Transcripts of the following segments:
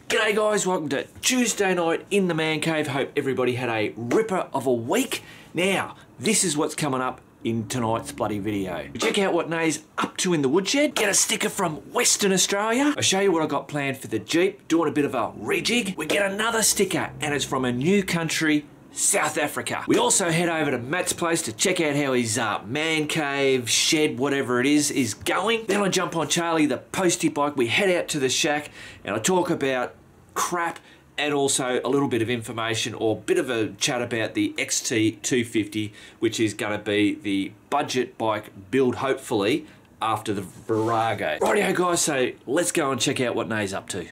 G'day guys, welcome to Tuesday night in the man cave. Hope everybody had a ripper of a week. Now, this is what's coming up in tonight's bloody video. Check out what Nay's up to in the woodshed. Get a sticker from Western Australia. I'll show you what I got planned for the Jeep. Doing a bit of a rejig. We get another sticker and it's from a new country, South Africa. We also head over to Matt's place to check out how his man cave, shed, whatever it is going. Then I jump on Charlie the Postie bike. We head out to the shack and I talk about crap and also a little bit of information or bit of a chat about the XT250, which is going to be the budget bike build hopefully after the Virago. Rightio guys, so let's go and check out what Nay's up to.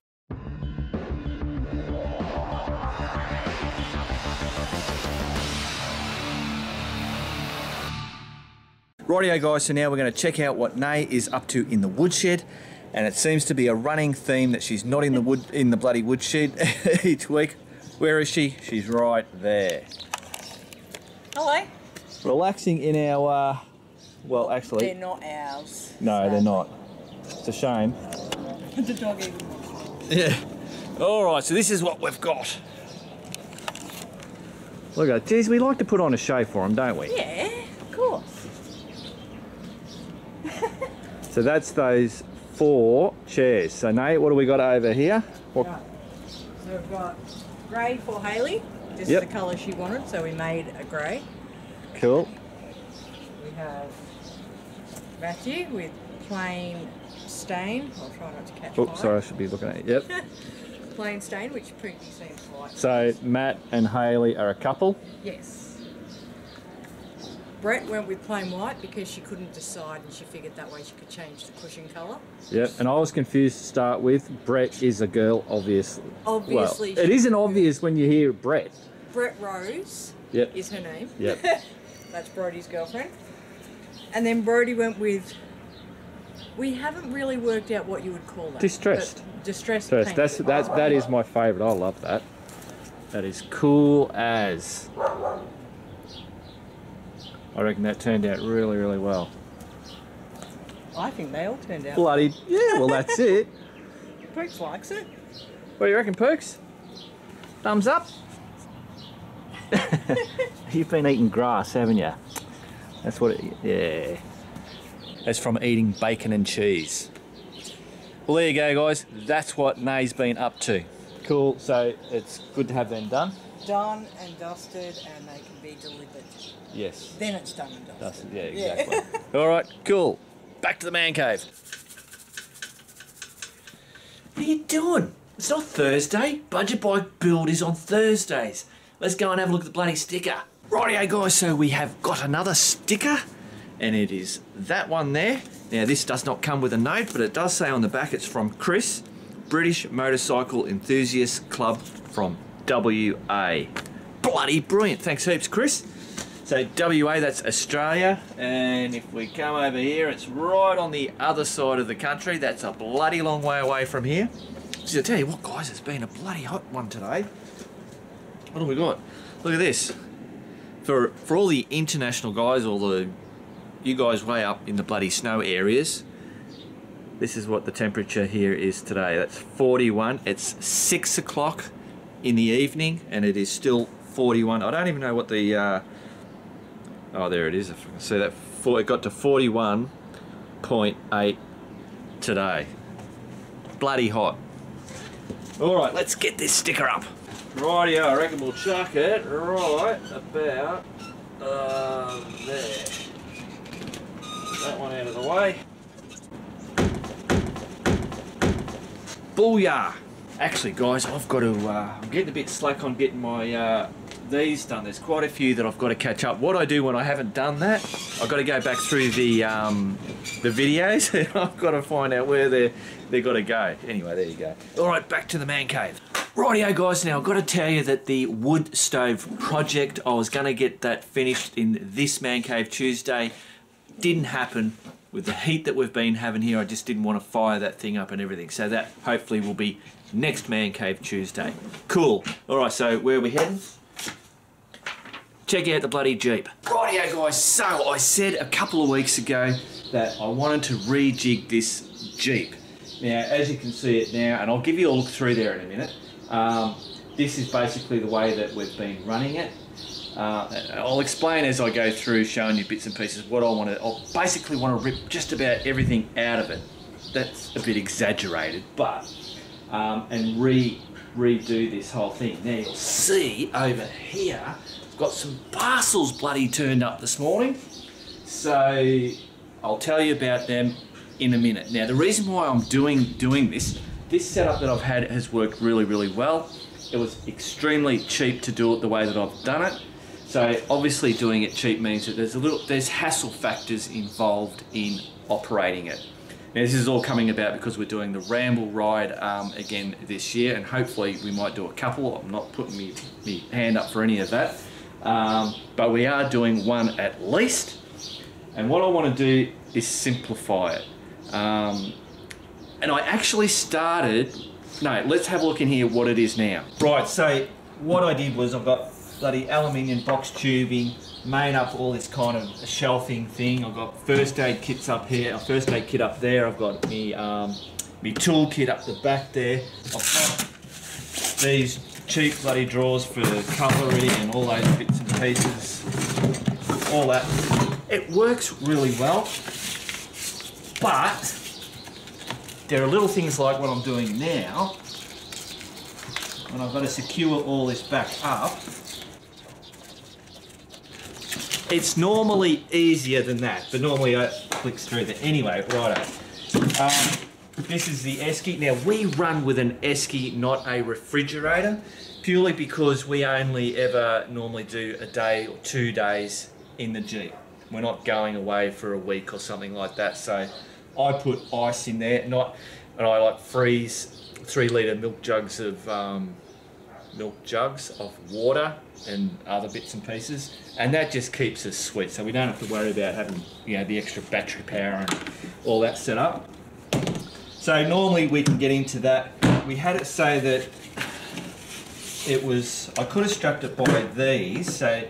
Rightio guys, so now we're going to check out what Nay is up to in the woodshed. And it seems to be a running theme that she's not in the bloody woodshed each week. Where is she? She's right there. Hello. Relaxing in our, well actually... They're not ours. No, they're not. It's a shame. The dog even. Yeah. Alright, so this is what we've got. Look at that. Geez, we like to put on a show for them, don't we? Yeah, of course. So that's those 4 chairs. So Nate, what do we got over here? Right. So we've got grey for Hayley. This is the colour she wanted, so we made a grey. Cool. We have Matthew with plain stain. I'll try not to catch fire. Sorry, I should be looking at it. Yep. Plain stain, which pretty seems white. So Matt and Hayley are a couple? Yes. Brett went with plain white because she couldn't decide and she figured that way she could change the cushion colour. Yep, and I was confused to start with. Brett is a girl, obviously. Obviously. Well, it isn't obvious when you hear Brett. Brett Rose is her name. Yep. That's Brody's girlfriend. And then Brody went with, we haven't really worked out what you would call that. Distressed. Distressed paint. That is my favourite. I love that. That is cool as. I reckon that turned out really, really well. I think they all turned out. Bloody, yeah, well that's it. Perks likes it. What do you reckon, Perks? Thumbs up? You've been eating grass, haven't you? That's what it, yeah. That's from eating bacon and cheese. Well, there you go, guys. That's what Nay's been up to. Cool, so it's good to have them done. Done and dusted, and they can be delivered. Yes. Then it's done and dusted. Yeah, exactly. All right, cool. Back to the man cave. What are you doing? It's not Thursday. Budget bike build is on Thursdays. Let's go and have a look at the bloody sticker. Rightio guys, so we have got another sticker and it is that one there. Now this does not come with a note, but it does say on the back it's from Chris, British Motorcycle Enthusiast Club from WA. Bloody brilliant. Thanks heaps, Chris. So WA, that's Australia, and if we come over here, it's right on the other side of the country. That's a bloody long way away from here. So I tell you what, guys, it's been a bloody hot one today. What have we got? Look at this. For all the international guys, you guys way up in the bloody snow areas, this is what the temperature here is today. That's 41. It's 6 o'clock in the evening, and it is still 41. I don't even know what the... oh, there it is. If I can see that. It got to 41.8 today. Bloody hot. All right, let's get this sticker up. Rightio, I reckon we'll chuck it right about there. That one out of the way. Booyah! Actually, guys, I've got to. I'm getting a bit slack on getting my. These done. There's quite a few that I've got to catch up. What I do when I haven't done that, I've got to go back through the videos and I've got to find out where they've got to go. Anyway, there you go. All right, back to the man cave. Rightio guys, now I've got to tell you that the wood stove project, I was going to get that finished in this man cave Tuesday. Didn't happen. With the heat that we've been having here, I just didn't want to fire that thing up and everything. So that hopefully will be next man cave Tuesday. Cool. All right, so where are we heading? Check out the bloody Jeep. Rightio guys, so I said a couple of weeks ago that I wanted to rejig this Jeep. Now, as you can see it now, and I'll give you a look through there in a minute, this is basically the way that we've been running it. I'll explain as I go through, showing you bits and pieces what I want to. I basically want to rip just about everything out of it. That's a bit exaggerated, but and redo this whole thing. Now you'll see over here, I've got some parcels bloody turned up this morning. So I'll tell you about them in a minute. Now the reason why I'm doing this setup that I've had has worked really, really well. It was extremely cheap to do it the way that I've done it. So obviously doing it cheap means that there's hassle factors involved in operating it. Now this is all coming about because we're doing the Ramble ride again this year, and hopefully we might do a couple. I'm not putting me hand up for any of that, but we are doing one at least. And what I want to do is simplify it. And I actually started, no, let's have a look in here what it is now. Right, so what I did was I've got bloody aluminium box tubing, made up all this kind of shelving thing. I've got first aid kits up here, a first aid kit up there. I've got me tool kit up the back there. I've got these cheap bloody drawers for cutlery and all those bits and pieces, all that. It works really well, but there are little things like what I'm doing now, when I've got to secure all this back up. It's normally easier than that, but normally it clicks through there. Anyway, righto. This is the esky. Now we run with an esky, not a refrigerator, purely because we only ever normally do a day or 2 days in the Jeep. We're not going away for a week or something like that. So I put ice in there, and I like freeze 3 litre milk jugs of water and other bits and pieces, and that just keeps us sweet. So we don't have to worry about having, you know, the extra battery power and all that set up. So normally we can get into that. We had it so that it was, I could have strapped it by these, so,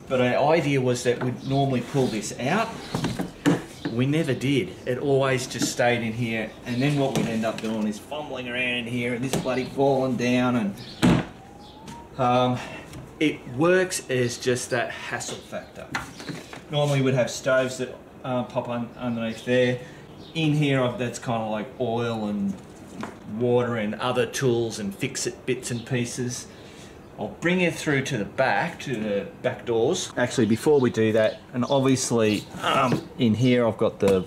but our idea was that we'd normally pull this out. We never did. It always just stayed in here, and then what we'd end up doing is fumbling around in here and this bloody falling down, and it works as just that hassle factor. Normally we'd have stoves that pop underneath there. In here that's kind of like oil and water and other tools and fix-it bits and pieces. I'll bring you through to the back doors. Actually, before we do that, and obviously in here I've got the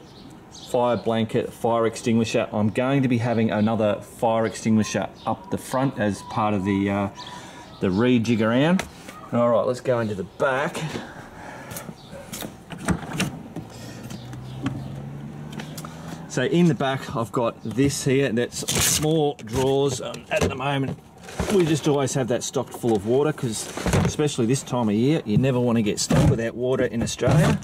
fire blanket, fire extinguisher. I'm going to be having another fire extinguisher up the front as part of the re-jig around. All right, let's go into the back. So in the back I've got this here, that's small drawers. At the moment we just always have that stocked full of water, because especially this time of year you never want to get stuck without water in Australia.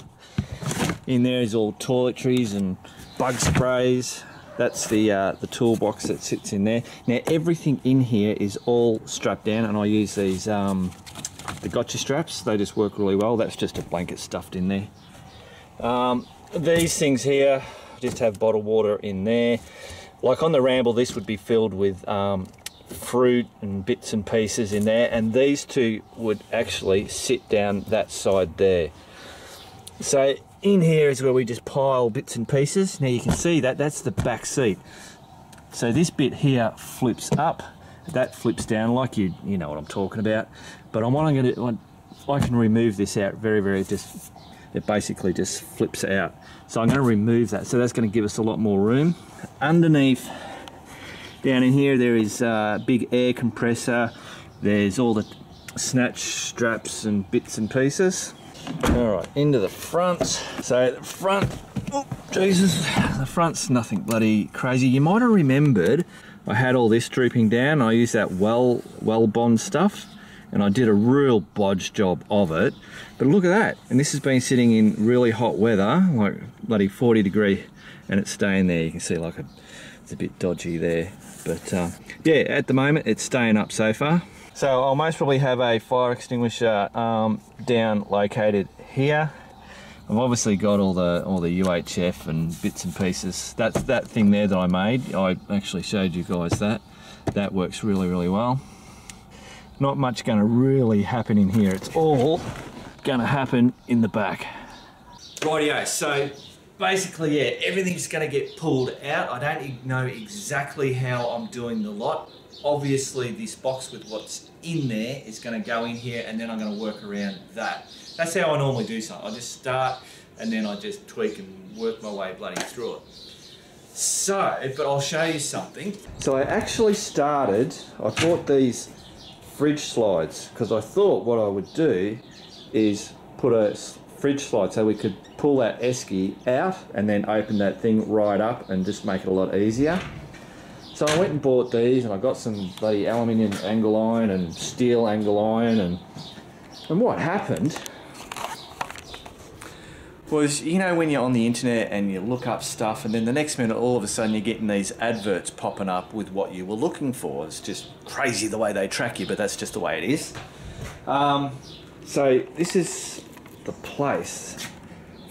In there is all toiletries and bug sprays. That's the toolbox that sits in there. Now everything in here is all strapped down, and I use these the gotcha straps. They just work really well. That's just a blanket stuffed in there. These things here just have bottled water in there. Like on the Ramble, this would be filled with fruit and bits and pieces in there, and these two would actually sit down that side there. So in here is where we just pile bits and pieces. Now you can see that's the back seat. So this bit here flips up, that flips down, like you know what I'm talking about. But I can remove this out very it basically just flips out. So I'm going to remove that. So that's going to give us a lot more room. Underneath, down in here, there is a big air compressor. There's all the snatch straps and bits and pieces. All right, into the front. So the front, oh Jesus, the front's nothing bloody crazy. You might have remembered I had all this drooping down. I used that well bond stuff, and I did a real bodge job of it. But look at that, and this has been sitting in really hot weather, like bloody 40 degree, and it's staying there. You can see like it's a bit dodgy there, but yeah, at the moment it's staying up so far. So I'll most probably have a fire extinguisher down located here. I've obviously got all the UHF and bits and pieces. That's that thing there that I made. I actually showed you guys that. That works really, really well. Not much going to really happen in here. It's all going to happen in the back. Rightio, so basically, yeah, everything's going to get pulled out. I don't know exactly how I'm doing the lot. Obviously, this box with what's in there is going to go in here, and then I'm going to work around that. That's how I normally do something. I just start, and then I just tweak and work my way bloody through it. So, but I'll show you something. So I actually started, I bought these fridge slides, because I thought what I would do is put a fridge slide so we could pull that esky out and then open that thing right up and just make it a lot easier. So I went and bought these, and I got some bloody aluminium angle iron and steel angle iron, and what happened was, you know, when you're on the internet and you look up stuff, and then the next minute all of a sudden you're getting these adverts popping up with what you were looking for. It's just crazy the way they track you, but that's just the way it is. So this is the place,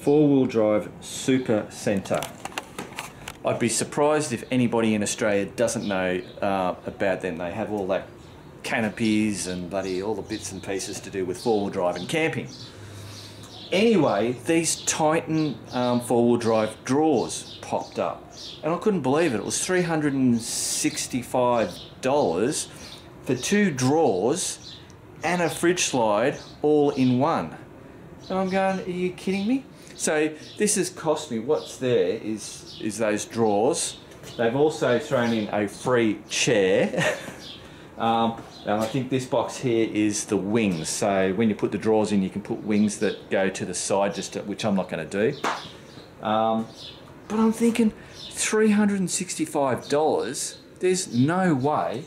4-wheel drive super centre. I'd be surprised if anybody in Australia doesn't know about them. They have all that canopies and bloody all the bits and pieces to do with 4-wheel drive and camping. Anyway, these Titan 4-wheel drive drawers popped up, and I couldn't believe it. It was $365 for 2 drawers and a fridge slide all in one. And I'm going, are you kidding me? So this has cost me, what's there is those drawers. They've also thrown in a free chair. And I think this box here is the wings. So when you put the drawers in, you can put wings that go to the side, which I'm not going to do. But I'm thinking $365, there's no way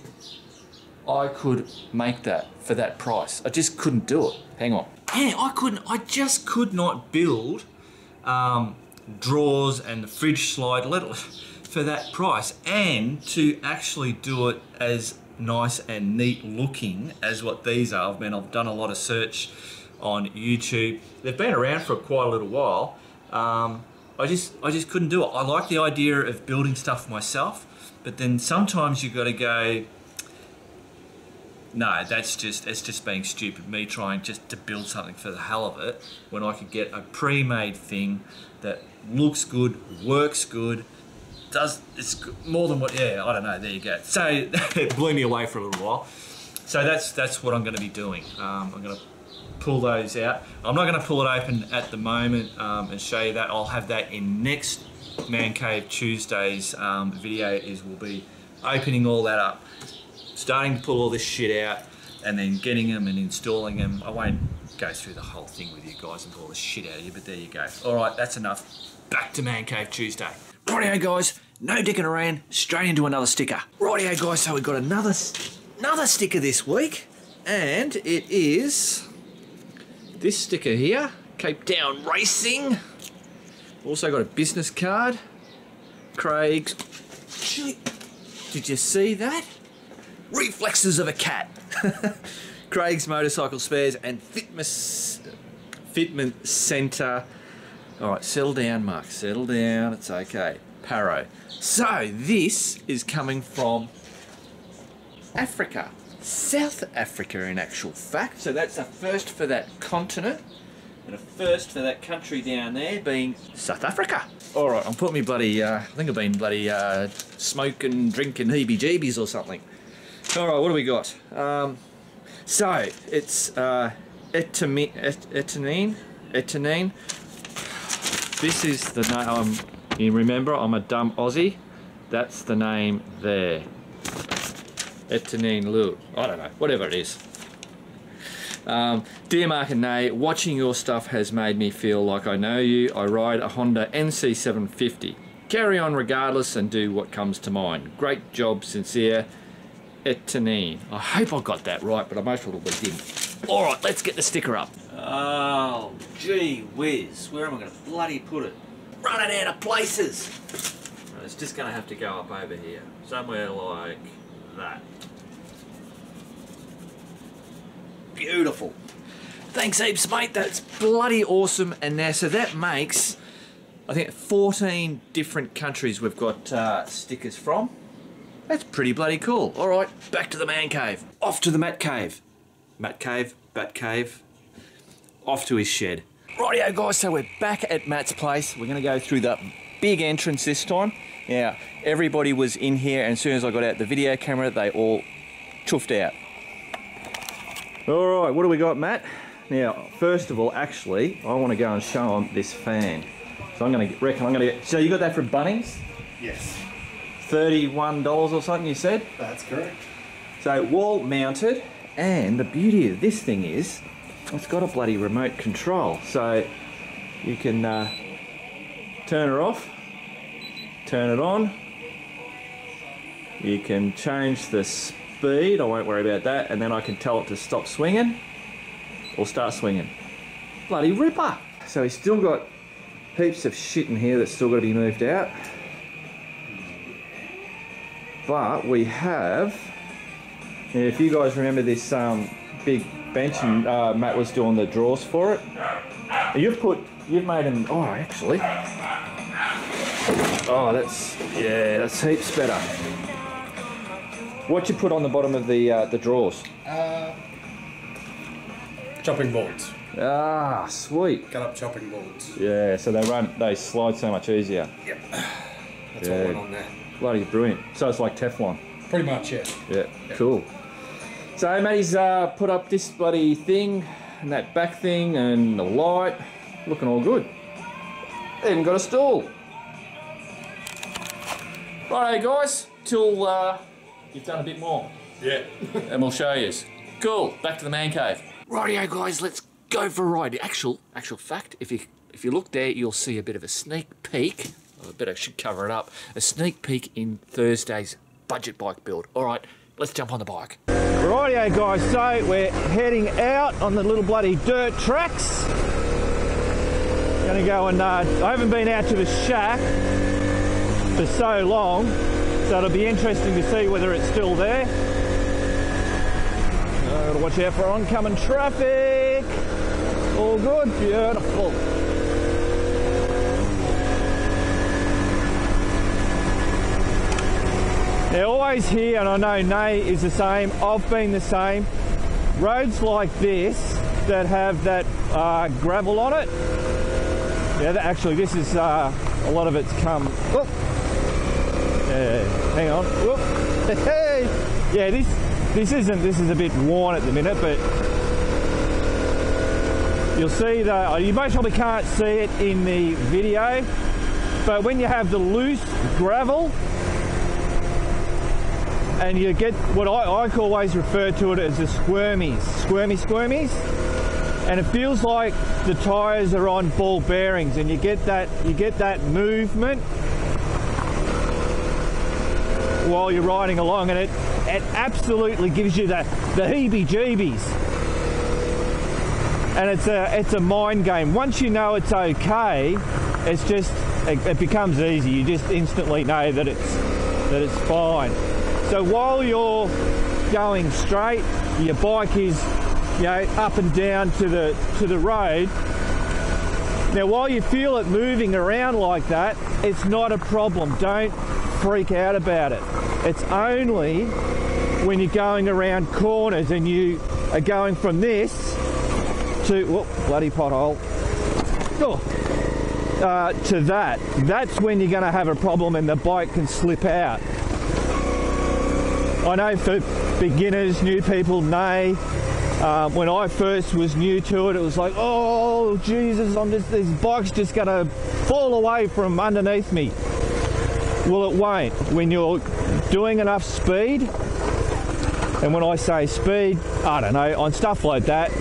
I could make that for that price. I just couldn't do it. Hang on. Yeah, I just could not build drawers and the fridge slide for that price, and to actually do it as nice and neat looking as what these are. I've done a lot of search on YouTube. They've been around for quite a little while. I just couldn't do it. I like the idea of building stuff myself, but then sometimes you've got to go, no, it's just being stupid. Me trying just to build something for the hell of it, when I could get a pre-made thing that looks good, works good, it's more than what, yeah, I don't know, there you go. So it blew me away for a little while. So that's what I'm going to be doing. I'm going to pull those out. I'm not going to pull it open at the moment and show you that. I'll have that in next Man Cave Tuesday's video. We'll be opening all that up, starting to pull all this shit out, and then getting them and installing them. I won't go through the whole thing with you guys and pull all this shit out of you, but there you go. All right, that's enough. Back to Man Cave Tuesday. Rightio guys, no dicking around, straight into another sticker. Rightio guys, so we've got another sticker this week, and it is this sticker here, Cape Town Racing. Also got a business card. Craig's, did you see that? Reflexes of a cat. Craig's Motorcycle Spares and Fitment Centre. All right, settle down, Mark, settle down, it's okay. Paro. So this is coming from Africa, South Africa in actual fact. So that's a first for that continent, and a first for that country down there being South Africa. All right, I'm putting me bloody, I think I've been bloody smoking, drinking heebie-jeebies or something. All right, what do we got? So it's etanine. This is the name. You remember, I'm a dumb Aussie. That's the name there. Etanine Lou. I don't know, whatever it is. Dear Mark and Nay, watching your stuff has made me feel like I know you. I ride a Honda NC750. Carry on regardless and do what comes to mind. Great job, sincere. Etanine. I hope I got that right, but I most probably didn't. All right, let's get the sticker up. Oh, gee whiz. Where am I going to bloody put it? Running out of places. It's just going to have to go up over here. Somewhere like that. Beautiful. Thanks heaps, mate. That's bloody awesome. And now, so that makes, I think, 14 different countries we've got stickers from. That's pretty bloody cool. All right, back to the man cave. Off to the Matt cave. Matt cave, Bat cave, off to his shed. Rightio guys, so we're back at Matt's place. We're gonna go through the big entrance this time. Now, everybody was in here, and as soon as I got out the video camera, they all chuffed out. All right, what do we got, Matt? Now, first of all, actually, I want to go and show them this fan. So I'm gonna get, so you got that from Bunnings? Yes. $31 or something, you said? That's correct. So wall mounted, and the beauty of this thing is, it's got a bloody remote control. So you can turn her off, turn it on. You can change the speed, I won't worry about that, and then I can tell it to stop swinging or start swinging. Bloody ripper. So he's still got heaps of shit in here that's still got to be moved out. But we have, if you guys remember this big bench, and Matt was doing the drawers for it. You've made them, oh actually. Oh, that's heaps better. What you put on the bottom of the drawers? Chopping boards. Ah, sweet. Cut up chopping boards. Yeah, so they slide so much easier. Yep. That's all went on there. Bloody brilliant. So it's like Teflon. Pretty much, yeah. Yeah, Yep. Cool. So Matty's put up this bloody thing and that back thing and the light, looking all good. Even got a stool. Righto guys, till you've done a bit more. Yeah. And we'll show you. Cool, back to the man cave. Rightio guys, let's go for a ride. Actual fact, if you look there, you'll see a bit of a sneak peek. I should cover it up. A sneak peek in Thursday's budget bike build. All right, let's jump on the bike. Rightio guys, so we're heading out on the little bloody dirt tracks. Gonna go and, I haven't been out to the shack for so long, so it'll be interesting to see whether it's still there. Gotta watch out for oncoming traffic. All good, beautiful. They're always here, and I know Nay is the same, I've been the same. Roads like this that have that gravel on it, yeah, actually this is, a lot of it's come, whoop. Hang on, whoop. Yeah, this is a bit worn at the minute, but you'll see that, you most probably can't see it in the video, but when you have the loose gravel, and you get what I always refer to it as the squirmies, and it feels like the tyres are on ball bearings, and you get that movement while you're riding along, and it absolutely gives you the heebie-jeebies, and it's a mind game. Once you know it's okay, it's just it becomes easy. You just instantly know that it's fine. So while you're going straight, your bike is, up and down to the road. Now, while you feel it moving around like that, it's not a problem. Don't freak out about it. It's only when you're going around corners and you are going from this to, whoop, bloody pothole, to that. That's when you're going to have a problem and the bike can slip out. I know for beginners, new people, Nay, when I first was new to it, it was like, oh Jesus, this bike's just gonna fall away from underneath me. Well, it won't. When you're doing enough speed, and when I say speed, I don't know, on stuff like that,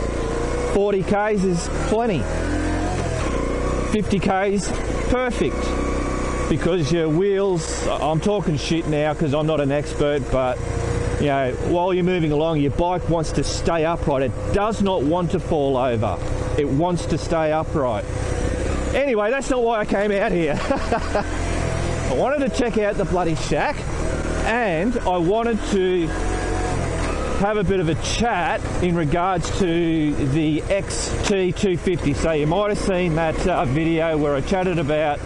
40 k's is plenty. 50 k's, perfect. Because your wheels, I'm talking shit now because I'm not an expert, but while you're moving along, your bike wants to stay upright. It does not want to fall over. It wants to stay upright. Anyway, that's not why I came out here. I wanted to check out the bloody shack, and I wanted to have a bit of a chat in regards to the XT250. So you might have seen that video where I chatted about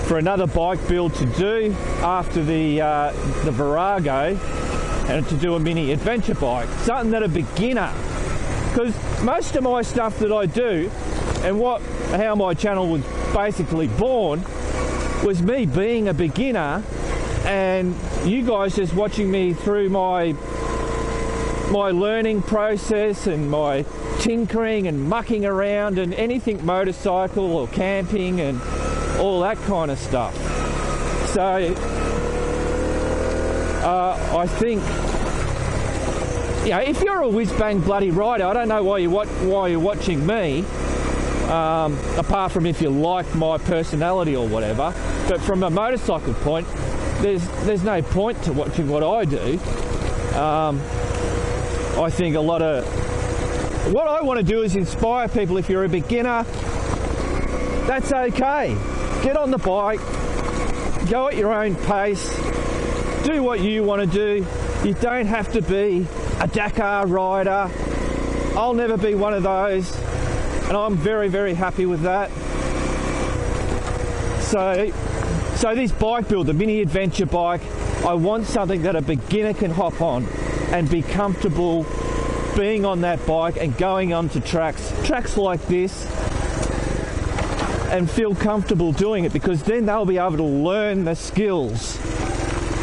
for another bike build to do after the Virago, and to do a mini adventure bike, something that a beginner, because most of my stuff that I do and how my channel was basically born was me being a beginner and you guys just watching me through my learning process and my tinkering and mucking around and anything motorcycle or camping and all that kind of stuff. So I think, you know, if you're a whiz-bang bloody rider, I don't know why you're watching me, apart from if you like my personality or whatever. But from a motorcycle point, there's no point to watching what I do. I think a lot of what I want to do is inspire people. If you're a beginner, that's okay. Get on the bike, go at your own pace, do what you want to do. You don't have to be a Dakar rider. I'll never be one of those, and I'm very, very happy with that. So this bike build, the mini adventure bike, I want something that a beginner can hop on and be comfortable being on that bike and going onto tracks like this, and feel comfortable doing it, because then they'll be able to learn the skills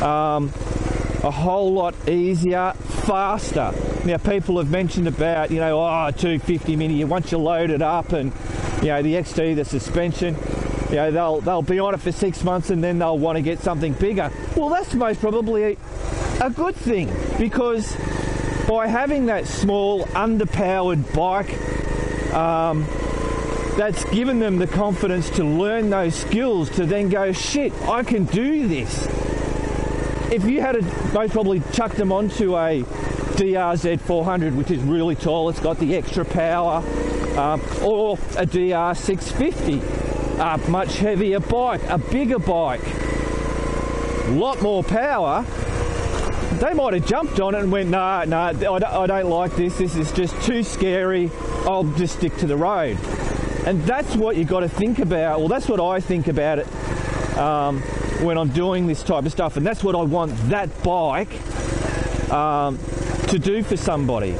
a whole lot easier, faster. Now, people have mentioned about, you know, 250 mini, once you load it up, and, you know, the XT, the suspension, you know, they'll be on it for 6 months and then they'll want to get something bigger. Well, that's most probably a good thing, because by having that small, underpowered bike, that's given them the confidence to learn those skills, to then go, shit, I can do this. If you had most probably chucked them onto a DRZ 400, which is really tall, it's got the extra power, or a DR 650, a much heavier bike, a bigger bike, a lot more power, they might have jumped on it and went, no, I don't like this, this is just too scary, I'll just stick to the road. And that's what you've got to think about. Well, that's what I think about it when I'm doing this type of stuff, and that's what I want that bike to do for somebody.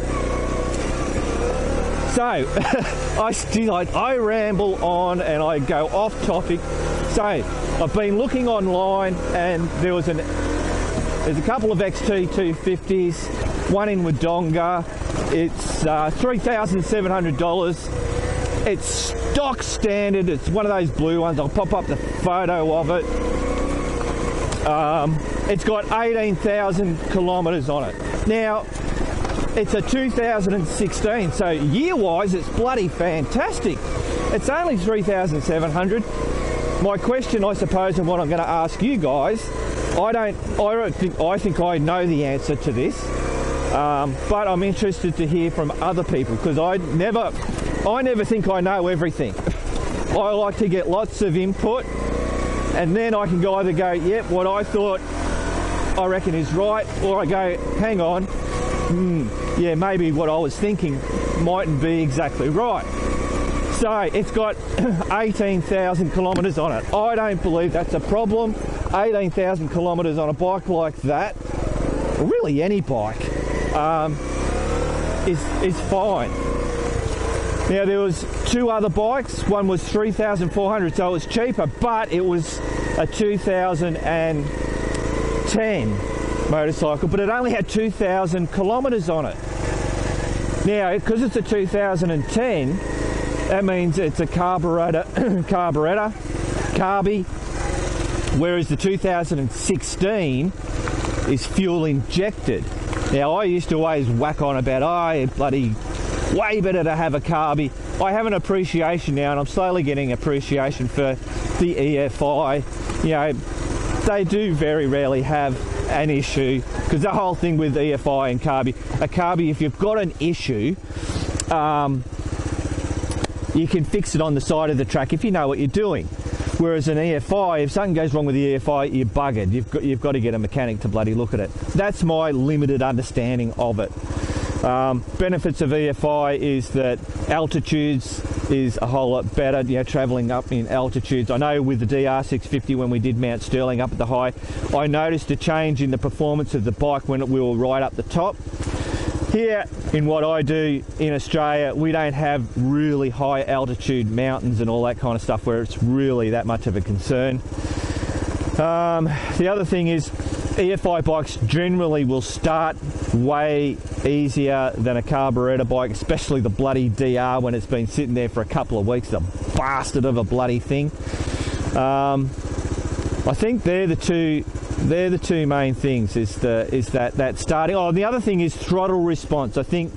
So I ramble on and I go off topic. So I've been looking online, and there's a couple of XT250s, one in Wodonga. It's $3,700. It's stock standard. It's one of those blue ones. I'll pop up the photo of it. It's got 18,000 kilometres on it. Now, it's a 2016, so year-wise, it's bloody fantastic. It's only 3,700. My question, I suppose, and what I'm going to ask you guys, I think I know the answer to this, but I'm interested to hear from other people, because I never think I know everything. I like to get lots of input, and then I can either go, yep, what I thought I reckon is right, or I go, hang on, yeah, maybe what I was thinking mightn't be exactly right. So it's got 18,000 kilometres on it. I don't believe that's a problem. 18,000 kilometres on a bike like that, or really any bike, is fine. Now, there was two other bikes. One was 3,400, so it was cheaper, but it was a 2010 motorcycle, but it only had 2,000 kilometres on it. Now, because it's a 2010, that means it's a carby, whereas the 2016 is fuel injected. Now, I used to always whack on about, bloody way better to have a carby. I have an appreciation now, and I'm slowly getting appreciation for the EFI. You know, they do very rarely have an issue, because the whole thing with EFI and carby, a carby, if you've got an issue, you can fix it on the side of the track if you know what you're doing. Whereas an EFI, if something goes wrong with the EFI, you're buggered. You've got to get a mechanic to bloody look at it. That's my limited understanding of it. Benefits of EFI is that altitudes is a whole lot better, you know, travelling up in altitudes. I know with the DR650 when we did Mount Sterling up at the high, I noticed a change in the performance of the bike when we were right up the top. Here in what I do in Australia, we don't have really high altitude mountains and all that kind of stuff where it's really that much of a concern. The other thing is EFI bikes generally will start way easier than a carburetor bike, especially the bloody DR when it's been sitting there for a couple of weeks, the bastard of a bloody thing. I think they're the two main things, is that starting. Oh, and the other thing is throttle response. I think,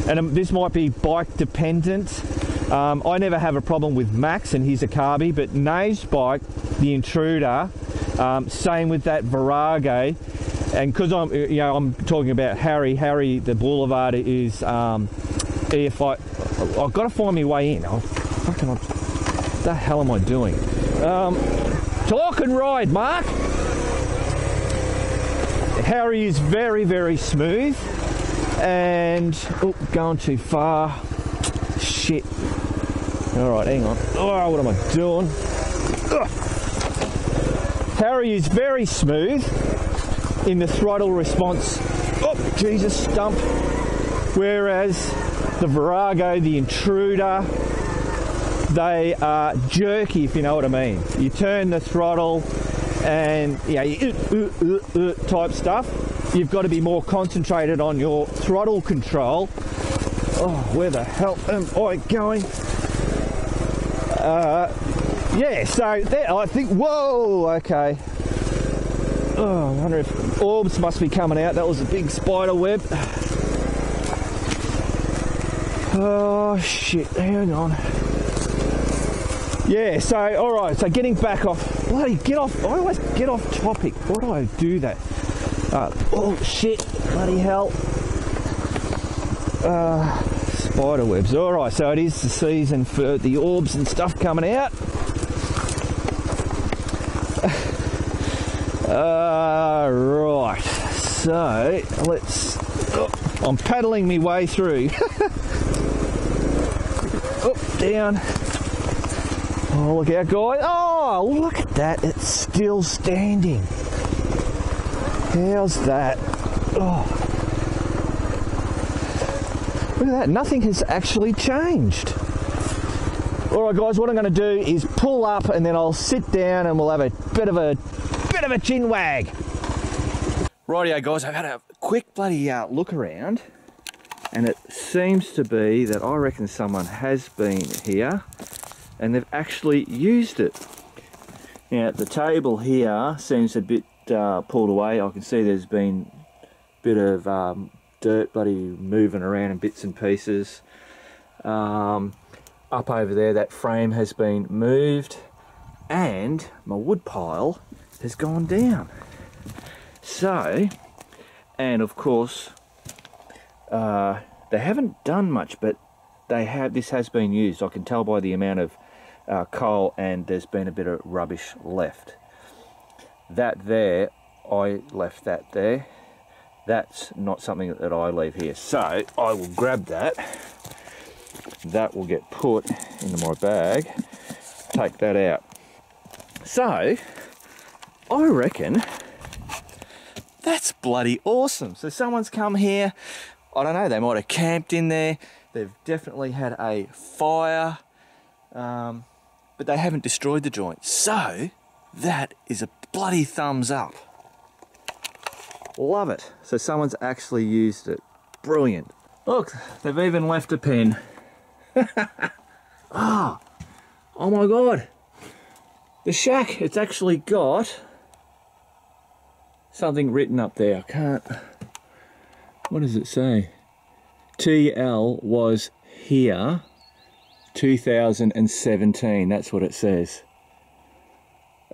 and this might be bike dependent. I never have a problem with Max, and he's a carby, but Nave's bike, the Intruder, same with that Virago, and because I'm talking about Harry the Boulevard is EFI. I've got to find my way in. What the hell am I doing? Talk and ride, Mark. Harry is very, very smooth, and going too far. Shit. All right, hang on. Oh, what am I doing? Ugh. Harry is very smooth in the throttle response. Oh, Jesus, stump. Whereas the Virago, the Intruder, they are jerky, if you know what I mean. You turn the throttle and type stuff. You've got to be more concentrated on your throttle control. Oh, where the hell am I going? Yeah, so there, I think, whoa, okay. Oh, I wonder if orbs must be coming out. That was a big spider web. Oh, shit, hang on. Yeah, so, alright, so getting back off, bloody get off, I always get off topic. Why do I do that? Oh, shit, bloody hell. Spider webs. Alright, so it is the season for the orbs and stuff coming out. Right, so let's. I'm paddling my way through. Down. Oh, look out, guys. Oh, look at that. It's still standing. How's that? Oh. Look at that. Nothing has actually changed. Alright, guys, what I'm going to do is pull up and then I'll sit down and we'll have a bit of a chin wag. Rightio, guys, I've had a quick bloody look around, and it seems to be that I reckon someone has been here and they've actually used it. Now, the table here seems a bit pulled away. I can see there's been a bit of dirt bloody moving around in bits and pieces. Up over there, that frame has been moved, and my wood pile has gone down. So, and of course, they haven't done much, but they have. This has been used. I can tell by the amount of coal, and there's been a bit of rubbish left. That there, I left that there. That's not something that I leave here. So I will grab that. That will get put into my bag. Take that out. So I reckon that's bloody awesome. So someone's come here. I don't know, they might have camped in there. They've definitely had a fire, but they haven't destroyed the joint. So that is a bloody thumbs up. Love it. So someone's actually used it. Brilliant. Look, they've even left a pen. Oh my God. The shack, it's actually got something written up there. I can't. What does it say? TL was here 2017. That's what it says.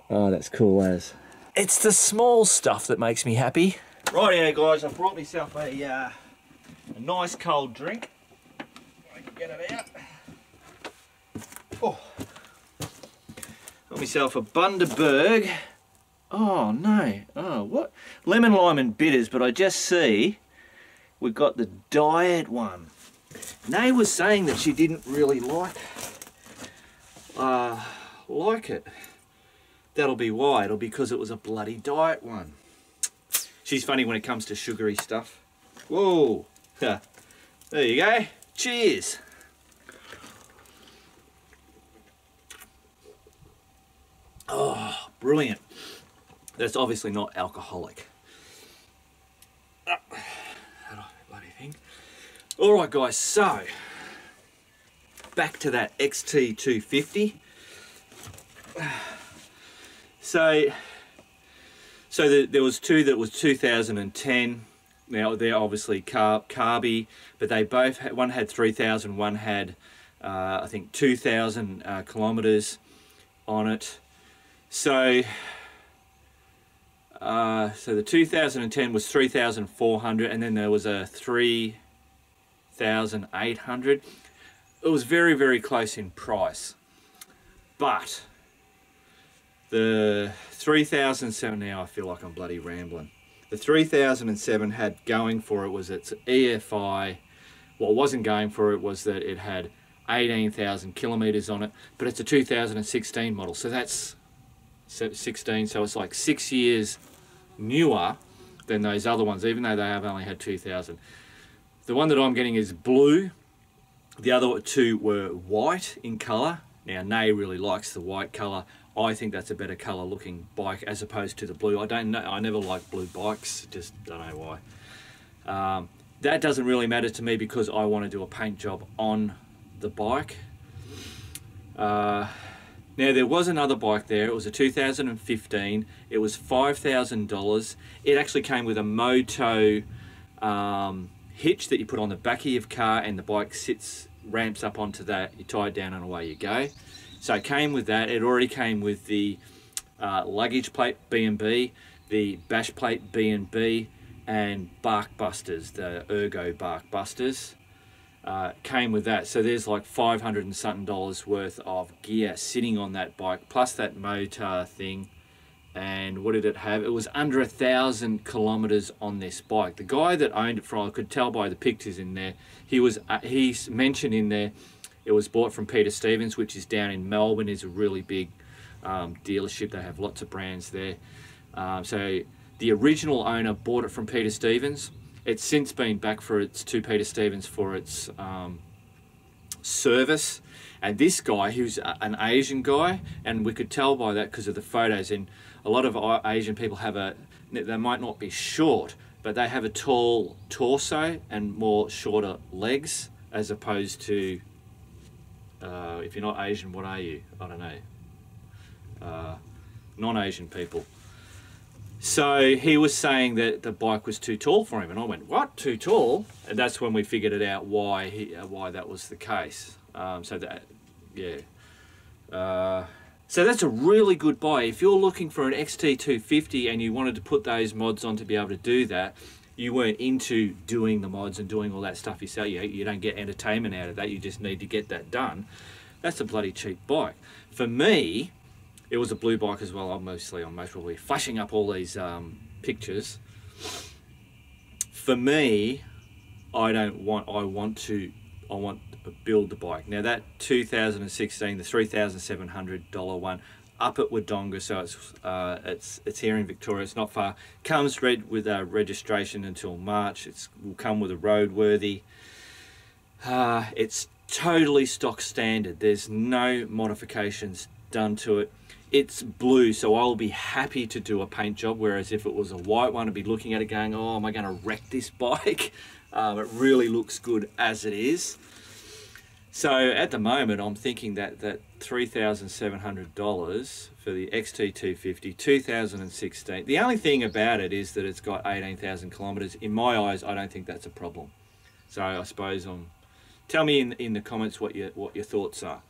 Oh, that's cool as. It's the small stuff that makes me happy. Rightio, guys, I've brought myself a nice cold drink. I can get it out. Oh. Got myself a Bundaberg. Oh no, oh what? Lemon, lime and bitters, but I just see we've got the diet one. Nay was saying that she didn't really like it. That'll be why, it'll be because it was a bloody diet one. She's funny when it comes to sugary stuff. Whoa, there you go, cheers. Oh, brilliant. That's obviously not alcoholic. Bloody thing. All right, guys, so back to that XT250. There was two that was 2010. Now they're obviously carby, but they both had, one had 3,000, one had I think 2,000 kilometers on it. So the 2010 was 3,400, and then there was a 3,800. It was very, very close in price, but the 3007, now I feel like I'm bloody rambling. The 3007 had going for it was its EFI. What wasn't going for it was that it had 18,000 kilometers on it, but it's a 2016 model, so that's 16, so it's like 6 years newer than those other ones, even though they have only had 2,000. The one that I'm getting is blue. The other two were white in colour. Now, Nay really likes the white colour. I think that's a better colour looking bike as opposed to the blue. I don't know, I never liked blue bikes, just don't know why. That doesn't really matter to me because I want to do a paint job on the bike. Now there was another bike there, it was a 2015, it was $5,000. It actually came with a Moto hitch that you put on the back of your car, and the bike ramps up onto that, you tie it down and away you go. So it came with that. It already came with the luggage plate B&B, the bash plate B&B, and bark busters, the ergo bark busters. Came with that, so there's like $500 and something worth of gear sitting on that bike, plus that motor thing. And what did it have? It was under 1,000 kilometers on this bike. The guy that owned it, I could tell by the pictures in there, he's mentioned in there it was bought from Peter Stevens, which is down in Melbourne, is a really big dealership. They have lots of brands there. So the original owner bought it from Peter Stevens. It's since been back to Peter Stevens for its service. And this guy, who's an Asian guy, and we could tell by that because of the photos, and a lot of Asian people they might not be short, but they have a tall torso and more shorter legs, as opposed to, if you're not Asian, what are you? I don't know. Non-Asian people. So he was saying that the bike was too tall for him, and I went, what, too tall? And that's when we figured it out why that was the case. So that's a really good buy. If you're looking for an XT250 and you wanted to put those mods on to be able to do that, you weren't into doing the mods and doing all that stuff yourself, you don't get entertainment out of that, you just need to get that done, that's a bloody cheap bike. For me, it was a blue bike as well. I'm most probably flashing up all these pictures. For me, I want to build the bike. Now that 2016, the $3,700 one, up at Wodonga, so it's here in Victoria. It's not far. Comes with a registration until March. It will come with a roadworthy. It's totally stock standard. There's no modifications done to it. It's blue, so I'll be happy to do a paint job, whereas if it was a white one, I'd be looking at it going, oh, am I going to wreck this bike? It really looks good as it is. So at the moment, I'm thinking that $3,700 for the XT250, 2016. The only thing about it is that it's got 18,000 kilometers. In my eyes, I don't think that's a problem. So I suppose tell me in the comments what your thoughts are.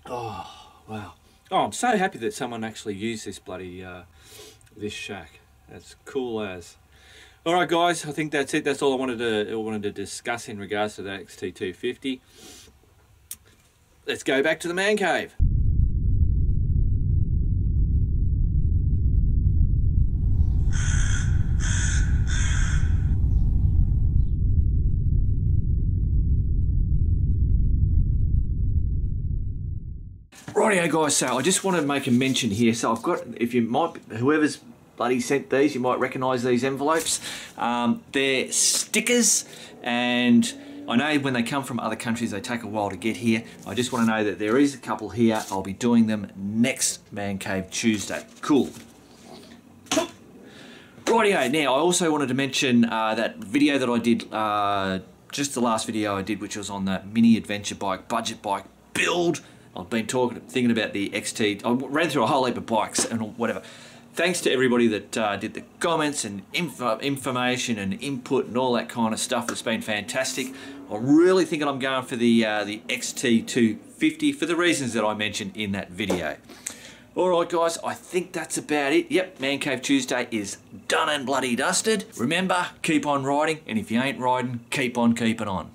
Oh wow! Oh, I'm so happy that someone actually used this bloody this shack. That's cool as. All right, guys. I think that's it. That's all I wanted to discuss in regards to that XT250. let's go back to the man cave. Rightio guys, so I just want to make a mention here. So I've got, if you might, whoever's bloody sent these, you might recognise these envelopes. They're stickers, and I know when they come from other countries they take a while to get here. I just want to know that there is a couple here. I'll be doing them next Man Cave Tuesday. Cool. Rightio, now I also wanted to mention that video that I did, just the last video I did, which was on the mini adventure bike, budget bike build. I've been thinking about the XT. I ran through a whole heap of bikes and whatever. Thanks to everybody that did the comments and information and input and all that kind of stuff. It's been fantastic. I'm really thinking I'm going for the XT250 for the reasons that I mentioned in that video. Alright guys, I think that's about it. Yep, Man Cave Tuesday is done and bloody dusted. Remember, keep on riding, and if you ain't riding, keep on keeping on.